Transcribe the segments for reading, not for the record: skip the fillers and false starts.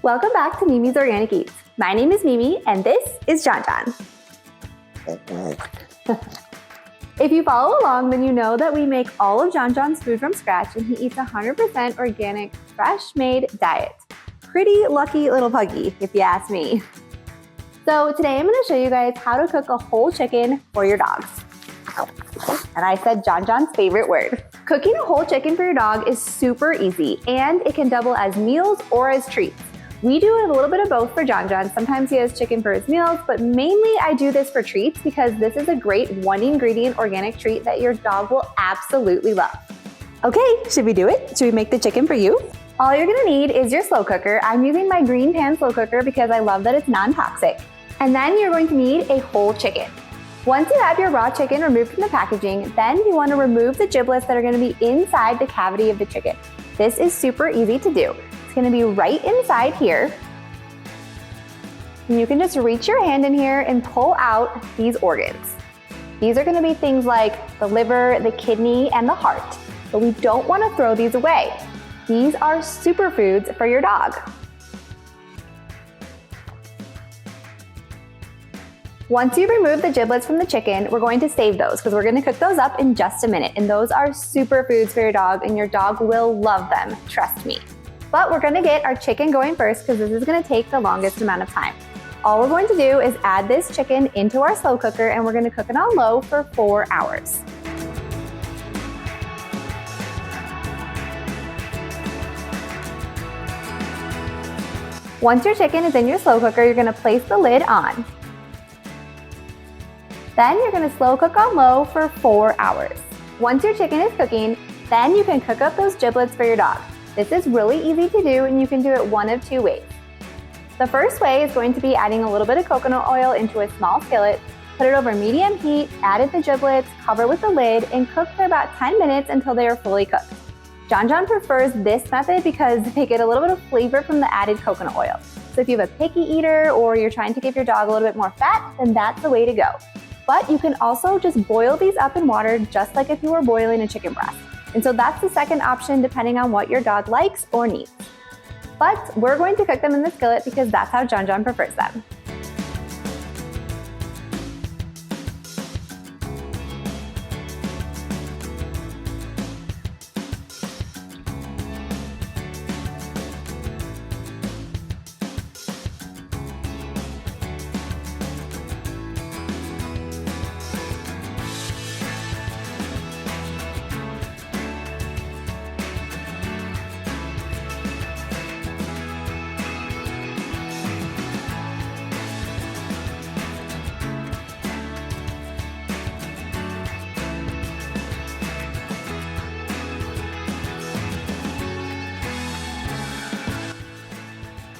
Welcome back to Mimi's Organic Eats. My name is Mimi and this is John John. If you follow along, then you know that we make all of John John's food from scratch and he eats 100% organic, fresh-made diet. Pretty lucky little puggy, if you ask me. So today I'm going to show you guys how to cook a whole chicken for your dogs. And I said John John's favorite word. Cooking a whole chicken for your dog is super easy and it can double as meals or as treats. We do a little bit of both for John John. Sometimes he has chicken for his meals, but mainly I do this for treats because this is a great one ingredient organic treat that your dog will absolutely love. Okay, should we do it? Should we make the chicken for you? All you're gonna need is your slow cooker. I'm using my green pan slow cooker because I love that it's non-toxic. And then you're going to need a whole chicken. Once you have your raw chicken removed from the packaging, then you want to remove the giblets that are going to be inside the cavity of the chicken. This is super easy to do. It's going to be right inside here. And you can just reach your hand in here and pull out these organs. These are going to be things like the liver, the kidney, and the heart. But we don't want to throw these away. These are superfoods for your dog. Once you remove the giblets from the chicken, we're going to save those because we're going to cook those up in just a minute. And those are superfoods for your dog and your dog will love them, trust me. But we're going to get our chicken going first because this is going to take the longest amount of time. All we're going to do is add this chicken into our slow cooker and we're going to cook it on low for 4 hours. Once your chicken is in your slow cooker, you're going to place the lid on. Then you're going to slow cook on low for 4 hours. Once your chicken is cooking, then you can cook up those giblets for your dog. This is really easy to do and you can do it one of two ways. The first way is going to be adding a little bit of coconut oil into a small skillet, put it over medium heat, add the giblets, cover with the lid, and cook for about 10 minutes until they are fully cooked. John John prefers this method because they get a little bit of flavor from the added coconut oil. So if you have a picky eater or you're trying to give your dog a little bit more fat, then that's the way to go. But you can also just boil these up in water just like if you were boiling a chicken breast. And so that's the second option depending on what your dog likes or needs. But we're going to cook them in the skillet because that's how John John prefers them.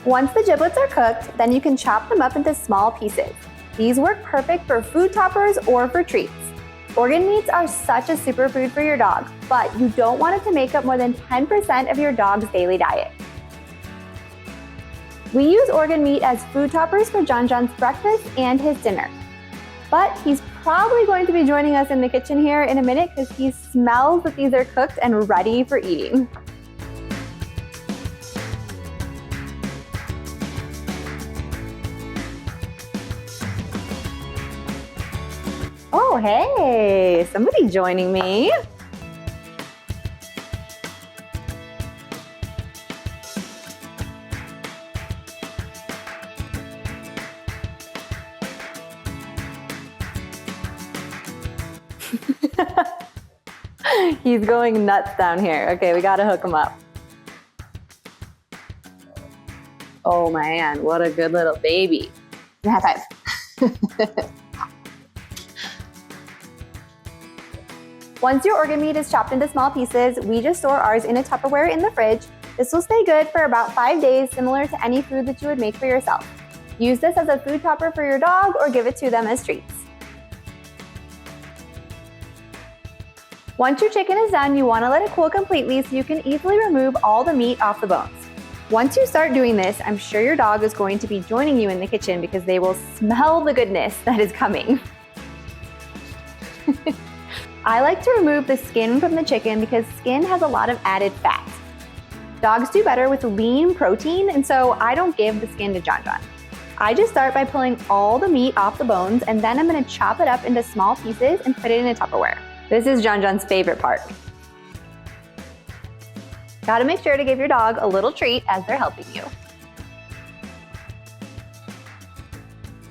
Once the giblets are cooked, then you can chop them up into small pieces. These work perfect for food toppers or for treats. Organ meats are such a superfood for your dog, but you don't want it to make up more than 10% of your dog's daily diet. We use organ meat as food toppers for John John's breakfast and his dinner. But he's probably going to be joining us in the kitchen here in a minute because he smells that these are cooked and ready for eating. Oh, hey, somebody joining me. He's going nuts down here. Okay, we gotta hook him up. Oh man, what a good little baby. High five. Once your organ meat is chopped into small pieces, we just store ours in a Tupperware in the fridge. This will stay good for about 5 days, similar to any food that you would make for yourself. Use this as a food topper for your dog or give it to them as treats. Once your chicken is done, you want to let it cool completely so you can easily remove all the meat off the bones. Once you start doing this, I'm sure your dog is going to be joining you in the kitchen because they will smell the goodness that is coming. I like to remove the skin from the chicken because skin has a lot of added fat. Dogs do better with lean protein, and so I don't give the skin to John John. I just start by pulling all the meat off the bones, and then I'm gonna chop it up into small pieces and put it in a Tupperware. This is John John's favorite part. Gotta make sure to give your dog a little treat as they're helping you.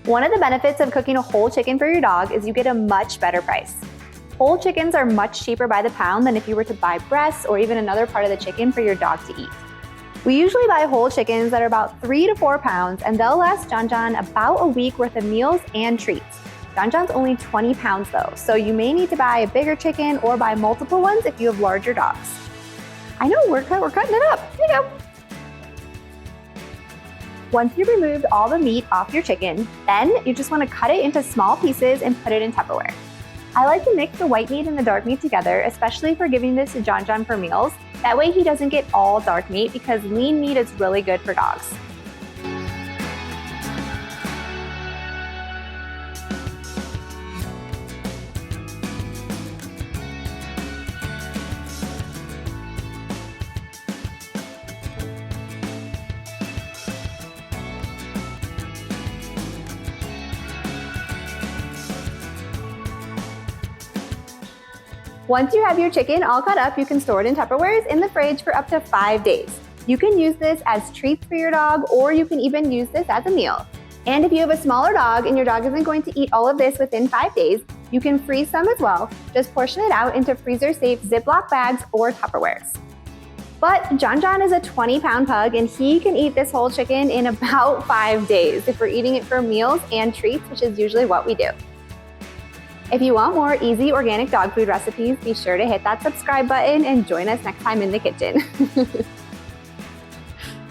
One of the benefits of cooking a whole chicken for your dog is you get a much better price. Whole chickens are much cheaper by the pound than if you were to buy breasts or even another part of the chicken for your dog to eat. We usually buy whole chickens that are about 3 to 4 pounds, and they'll last John John about a week worth of meals and treats. John John's only 20 pounds though, so you may need to buy a bigger chicken or buy multiple ones if you have larger dogs. I know, we're cutting it up. Here you go. Once you've removed all the meat off your chicken, then you just want to cut it into small pieces and put it in Tupperware. I like to mix the white meat and the dark meat together, especially for giving this to John John for meals. That way he doesn't get all dark meat because lean meat is really good for dogs. Once you have your chicken all cut up, you can store it in Tupperwares in the fridge for up to 5 days. You can use this as treats for your dog, or you can even use this as a meal. And if you have a smaller dog and your dog isn't going to eat all of this within 5 days, you can freeze some as well. Just portion it out into freezer-safe Ziploc bags or Tupperwares. But John John is a 20-pound pug, and he can eat this whole chicken in about 5 days if we're eating it for meals and treats, which is usually what we do. If you want more easy organic dog food recipes, be sure to hit that subscribe button and join us next time in the kitchen.